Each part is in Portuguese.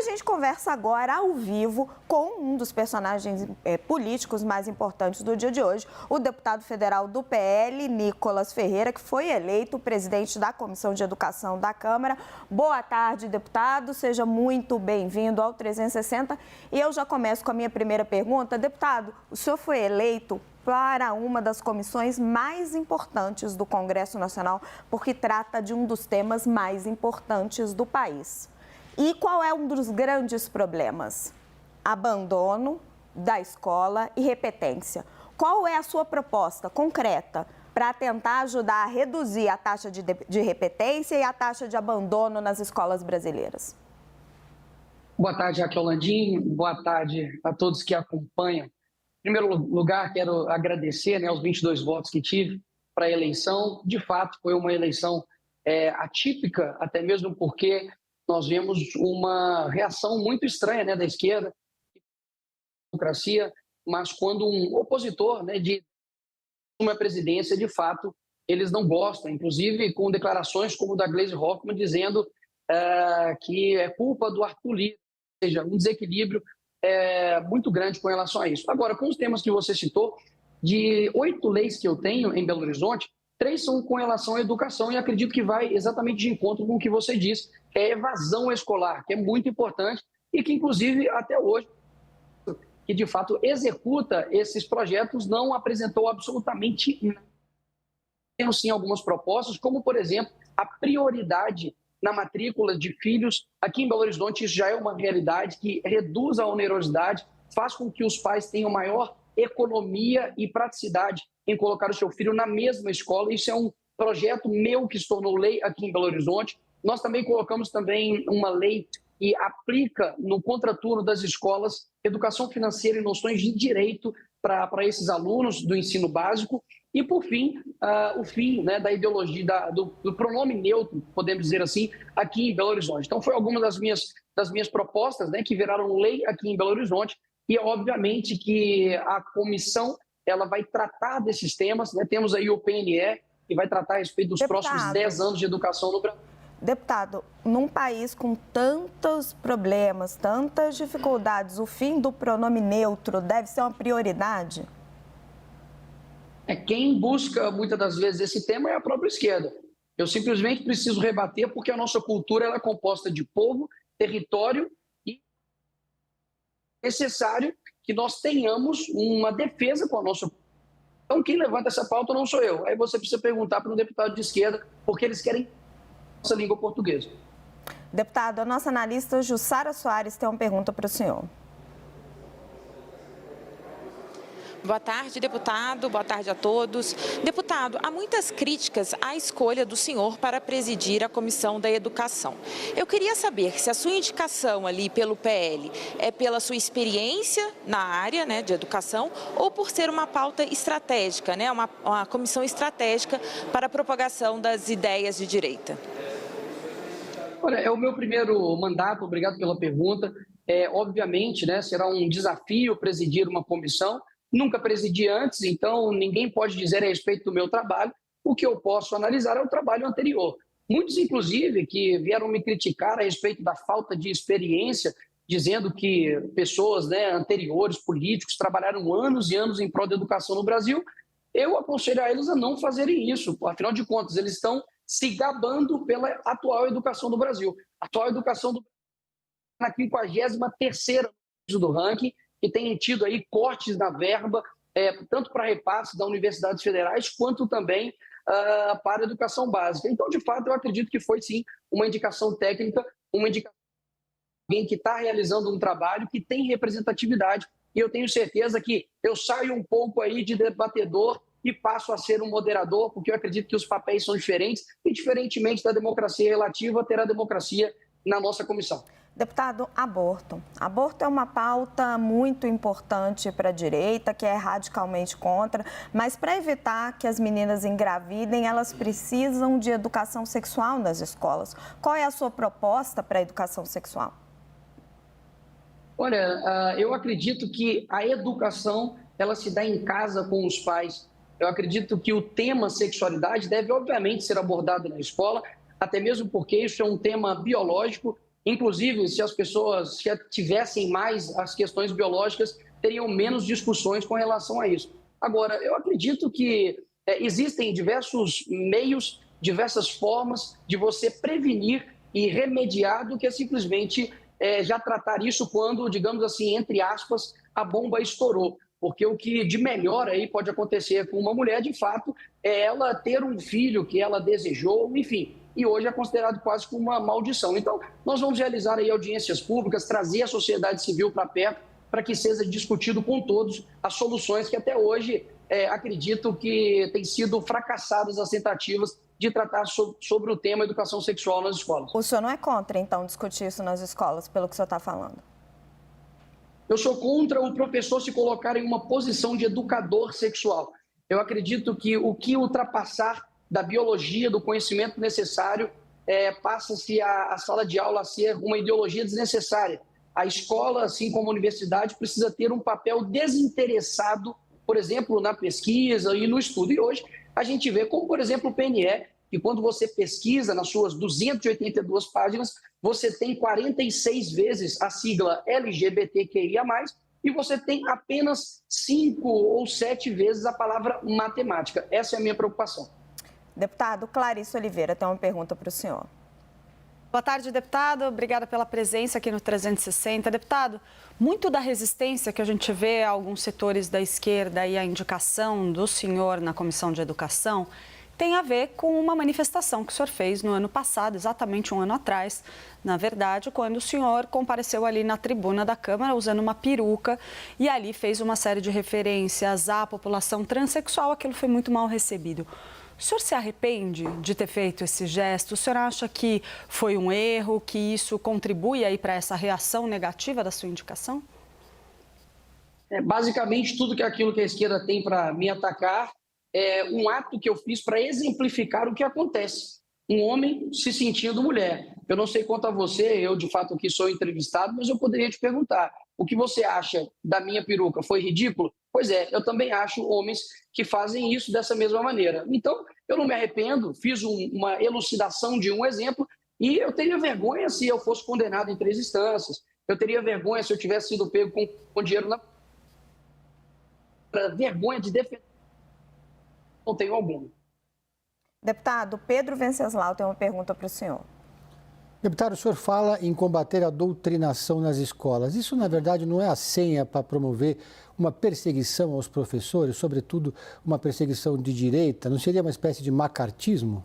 a gente conversa agora ao vivo com um dos personagens políticos mais importantes do dia de hoje, o deputado federal do PL, Nicolas Ferreira, que foi eleito presidente da Comissão de Educação da Câmara. Boa tarde, deputado. Seja muito bem-vindo ao 360. E eu já começo com a minha primeira pergunta. Deputado, o senhor foi eleito para uma das comissões mais importantes do Congresso Nacional, porque trata de um dos temas mais importantes do país. E qual é um dos grandes problemas? Abandono da escola e repetência. Qual é a sua proposta concreta para tentar ajudar a reduzir a taxa de repetência e a taxa de abandono nas escolas brasileiras? Boa tarde, Raquel Landim. Boa tarde a todos que acompanham. Em primeiro lugar, quero agradecer aos 22 votos que tive para a eleição. De fato, foi uma eleição atípica, até mesmo porque nós vemos uma reação muito estranha da esquerda, democracia, mas quando um opositor de uma presidência, de fato, eles não gostam, inclusive com declarações como da Gleisi Hoffmann dizendo que é culpa do Arthur Lira, ou seja, um desequilíbrio muito grande com relação a isso. Agora, com os temas que você citou, de 8 leis que eu tenho em Belo Horizonte, 3 são com relação à educação e acredito que vai exatamente de encontro com o que você disse, que é a evasão escolar, que é muito importante e que, inclusive, até hoje, que de fato executa esses projetos, não apresentou absolutamente nada. Temos sim algumas propostas, como, por exemplo, a prioridade na matrícula de filhos. Aqui em Belo Horizonte isso já é uma realidade que reduz a onerosidade, faz com que os pais tenham maior economia e praticidade em colocar o seu filho na mesma escola. Isso é um projeto meu que se tornou lei aqui em Belo Horizonte. Nós também colocamos uma lei que aplica no contraturno das escolas educação financeira e noções de direito para esses alunos do ensino básico. E, por fim, o fim da ideologia do pronome neutro, podemos dizer assim, aqui em Belo Horizonte. Então, foi alguma das minhas propostas que viraram lei aqui em Belo Horizonte. E, obviamente, que a comissão ela vai tratar desses temas. Temos aí o PNE, que vai tratar a respeito dos próximos 10 anos de educação no Brasil. Deputado, num país com tantos problemas, tantas dificuldades, o fim do pronome neutro deve ser uma prioridade? Quem busca, muitas das vezes, esse tema é a própria esquerda. Eu simplesmente preciso rebater porque a nossa cultura ela é composta de povo, território e é necessário que nós tenhamos uma defesa com a nossa cultura. Então, quem levanta essa pauta não sou eu. Aí você precisa perguntar para um deputado de esquerda porque eles querem a nossa língua portuguesa. Deputado, a nossa analista Jussara Soares tem uma pergunta para o senhor. Boa tarde, deputado. Boa tarde a todos. Deputado, há muitas críticas à escolha do senhor para presidir a Comissão da Educação. Eu queria saber se a sua indicação ali pelo PL é pela sua experiência na área de educação ou por ser uma pauta estratégica, uma comissão estratégica para a propagação das ideias de direita. Olha, é o meu primeiro mandato, obrigado pela pergunta. Obviamente, será um desafio presidir uma comissão. Nunca presidi antes, então ninguém pode dizer a respeito do meu trabalho. O que eu posso analisar é o trabalho anterior. Muitos, inclusive, que vieram me criticar a respeito da falta de experiência, dizendo que pessoas anteriores, políticos, trabalharam anos e anos em prol da educação no Brasil. Eu aconselho a eles a não fazerem isso. Afinal de contas, eles estão se gabando pela atual educação do Brasil. A atual educação do Brasil na 53ª do ranking, que tem tido aí cortes na verba, tanto para repasses das universidades federais, quanto também para a educação básica. Então, de fato, eu acredito que foi, sim, uma indicação técnica, uma indicação de alguém que está realizando um trabalho que tem representatividade, e eu tenho certeza que eu saio um pouco aí de debatedor e passo a ser um moderador, porque eu acredito que os papéis são diferentes, e, diferentemente da democracia relativa, terá democracia na nossa comissão. Deputado, aborto. Aborto é uma pauta muito importante para a direita, que é radicalmente contra, mas para evitar que as meninas engravidem, elas precisam de educação sexual nas escolas. Qual é a sua proposta para a educação sexual? Olha, eu acredito que a educação ela se dá em casa com os pais. Eu acredito que o tema sexualidade deve, obviamente, ser abordado na escola, até mesmo porque isso é um tema biológico Inclusive, se as pessoas já tivessem mais as questões biológicas, teriam menos discussões com relação a isso. Agora, eu acredito que existem diversos meios, diversas formas de você prevenir e remediar do que simplesmente já tratar isso quando, digamos assim, entre aspas, a bomba estourou. Porque o que de melhor aí pode acontecer com uma mulher, de fato, é ela ter um filho que ela desejou, enfim. E hoje é considerado quase como uma maldição. Então, nós vamos realizar aí audiências públicas, trazer a sociedade civil para perto, para que seja discutido com todos as soluções que até hoje acredito que têm sido fracassadas as tentativas de tratar sobre o tema educação sexual nas escolas. O senhor não é contra, então, discutir isso nas escolas, pelo que o senhor está falando? Eu sou contra o professor se colocar em uma posição de educador sexual. Eu acredito que o que ultrapassar da biologia, do conhecimento necessário, passa-se a sala de aula a ser uma ideologia desnecessária. A escola, assim como a universidade, precisa ter um papel desinteressado, por exemplo, na pesquisa e no estudo. E hoje a gente vê como, por exemplo, o PNE, que quando você pesquisa nas suas 282 páginas, você tem 46 vezes a sigla LGBTQIA+, e você tem apenas 5 ou 7 vezes a palavra matemática. Essa é a minha preocupação. Deputado Clarice Oliveira tem uma pergunta para o senhor. Boa tarde, deputado. Obrigada pela presença aqui no 360. Deputado, muito da resistência que a gente vê a alguns setores da esquerda e a indicação do senhor na Comissão de Educação tem a ver com uma manifestação que o senhor fez no ano passado, exatamente um ano atrás, na verdade, quando o senhor compareceu ali na tribuna da Câmara usando uma peruca e ali fez uma série de referências à população transexual. Aquilo foi muito mal recebido. O senhor se arrepende de ter feito esse gesto? O senhor acha que foi um erro, que isso contribui aí para essa reação negativa da sua indicação? Basicamente, tudo aquilo que a esquerda tem para me atacar é um ato que eu fiz para exemplificar o que acontece. Um homem se sentindo mulher. Eu não sei quanto a você, eu de fato aqui sou entrevistado, mas eu poderia te perguntar, o que você acha da minha peruca? Foi ridículo? Pois é, eu também acho homens que fazem isso dessa mesma maneira. Então, eu não me arrependo, fiz uma elucidação de um exemplo e eu teria vergonha se eu fosse condenado em 3 instâncias. Eu teria vergonha se eu tivesse sido pego com dinheiro na... Vergonha de defender. Não tenho alguma. Deputado Pedro Venceslau tem uma pergunta para o senhor. Deputado, o senhor fala em combater a doutrinação nas escolas. Isso, na verdade, não é a senha para promover uma perseguição aos professores, sobretudo uma perseguição de direita? Não seria uma espécie de macartismo?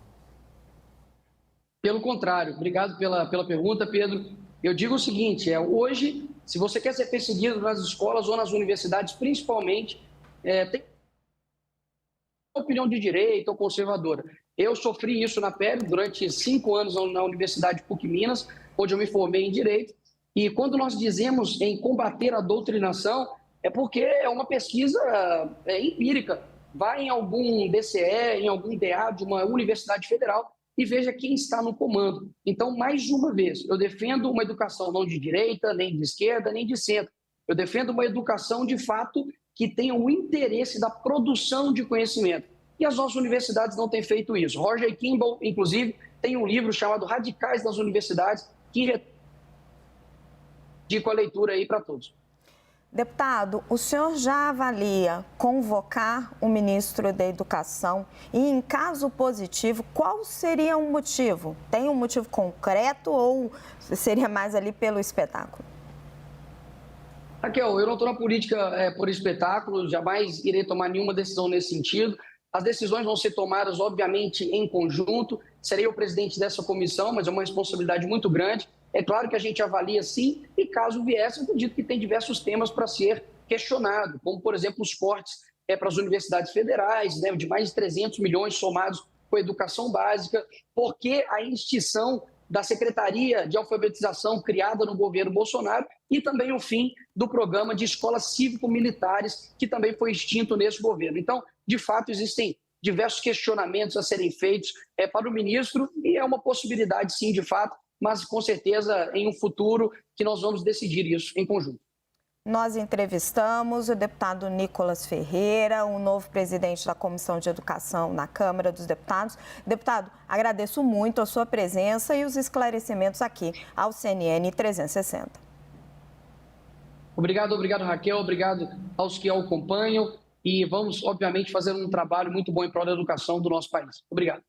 Pelo contrário. Obrigado pela pergunta, Pedro. Eu digo o seguinte, hoje, se você quer ser perseguido nas escolas ou nas universidades, principalmente, tem opinião de direita ou conservadora. Eu sofri isso na pele durante 5 anos na Universidade PUC-Minas, onde eu me formei em Direito. E quando nós dizemos em combater a doutrinação, é porque é uma pesquisa empírica. Vai em algum DCE, em algum DA de uma universidade federal e veja quem está no comando. Então, mais uma vez, eu defendo uma educação não de direita, nem de esquerda, nem de centro. Eu defendo uma educação, de fato, que tenha o interesse da produção de conhecimento. E as nossas universidades não têm feito isso. Roger Kimball, inclusive, tem um livro chamado Radicais das Universidades, que indico a leitura aí para todos. Deputado, o senhor já avalia convocar o ministro da Educação e, em caso positivo, qual seria o motivo? Tem um motivo concreto ou seria mais ali pelo espetáculo? Raquel, eu não estou na política por espetáculo, jamais irei tomar nenhuma decisão nesse sentido. As decisões vão ser tomadas, obviamente, em conjunto. Serei o presidente dessa comissão, mas é uma responsabilidade muito grande. É claro que a gente avalia sim, e caso viesse, eu acredito que tem diversos temas para ser questionado, como, por exemplo, os cortes para as universidades federais, né, de mais de 300 milhões somados com a educação básica, porque a extinção da Secretaria de Alfabetização criada no governo Bolsonaro e também o fim do programa de escolas cívico-militares, que também foi extinto nesse governo. Então, de fato, existem diversos questionamentos a serem feitos para o ministro e é uma possibilidade, sim, de fato, mas com certeza em um futuro que nós vamos decidir isso em conjunto. nós entrevistamos o deputado Nicolas Ferreira, o novo presidente da Comissão de Educação na Câmara dos Deputados. Deputado, agradeço muito a sua presença e os esclarecimentos aqui ao CNN 360. Obrigado, Raquel, obrigado aos que acompanham e vamos, obviamente, fazer um trabalho muito bom em prol da educação do nosso país. Obrigado.